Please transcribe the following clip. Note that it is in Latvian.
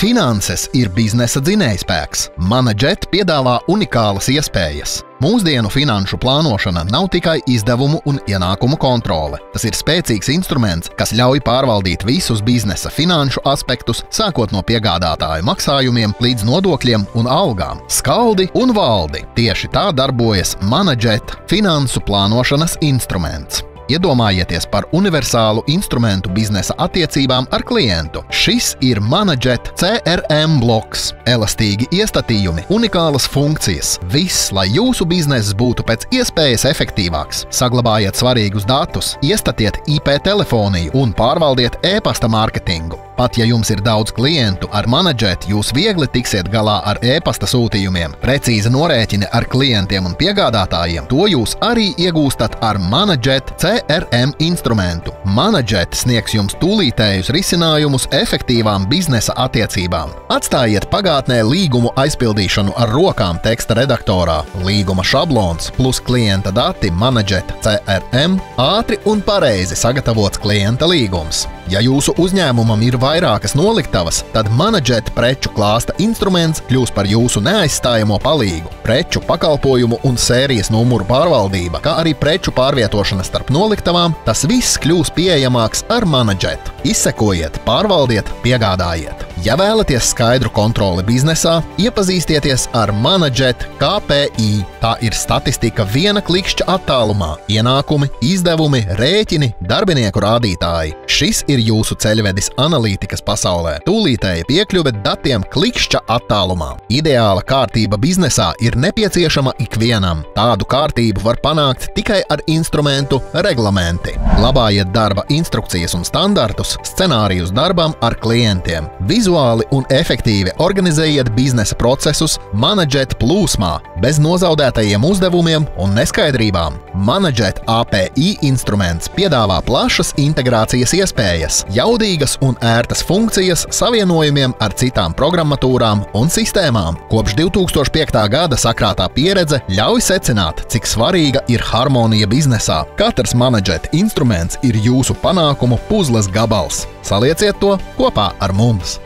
Finanses ir biznesa dzinējspēks. Managet piedāvā unikālas iespējas. Mūsdienu finanšu plānošana nav tikai izdevumu un ienākumu kontrole. Tas ir spēcīgs instruments, kas ļauj pārvaldīt visus biznesa finanšu aspektus, sākot no piegādātāju maksājumiem līdz nodokļiem un algām. Skaldi un valdi. Tieši tā darbojas Managet finansu plānošanas instruments. Iedomājieties par universālu instrumentu biznesa attiecībām ar klientu. Šis ir Managet CRM bloks. Elastīgi iestatījumi, unikālas funkcijas. Viss, lai jūsu bizness būtu pēc iespējas efektīvāks. Saglabājiet svarīgus datus, iestatiet IP telefoniju un pārvaldiet e-pasta mārketingu. Pat ja jums ir daudz klientu, ar Managet jūs viegli tiksiet galā ar e-pasta sūtījumiem. Precīzi norēķini ar klientiem un piegādātājiem, to jūs arī iegūstat ar Managet CRM instrumentu. Managet sniegs jums tūlītējus risinājumus efektīvām biznesa attiecībām. Atstājiet pagātnē līgumu aizpildīšanu ar rokām teksta redaktorā. Līguma šablons plus klienta dati Managet CRM, ātri un pareizi sagatavots klienta līgums. Ja jūsu uzņēmumam ir vairākas noliktavas, tad Managet preču klāsta instruments kļūs par jūsu neaizstājamo palīgu. Preču, pakalpojumu un sērijas numuru pārvaldība, kā arī preču pārvietošana starp noliktavām, tas viss kļūs pieejamāks ar Managet. Izsekojiet, pārvaldiet, piegādājiet. Ja vēlaties skaidru kontroli biznesā, iepazīstieties ar Managet KPI. Tā ir statistika viena klikšķa attālumā, ienākumi, izdevumi, rēķini, darbinieku rādītāji. Šis ir jūsu ceļvedis analītikas pasaulē. Tūlītēja piekļuve datiem klikšķa attālumā. Ideāla kārtība biznesā ir nepieciešama ikvienam. Tādu kārtību var panākt tikai ar instrumentu reglamenti. Labājiet darba instrukcijas un standartus, scenārijus darbam ar klientiem. Vizuāli un efektīvi organizējiet biznesa procesus Managet plūsmā, bez nozaudētajiem uzdevumiem un neskaidrībām. Managet API instruments piedāvā plašas integrācijas iespējas, jaudīgas un ērtas funkcijas savienojumiem ar citām programmatūrām un sistēmām. Kopš 2005. gada sakrātā pieredze ļauj secināt, cik svarīga ir harmonija biznesā. Katrs Managet instruments ir jūsu panākumu puzles gabals. Salieciet to kopā ar mums!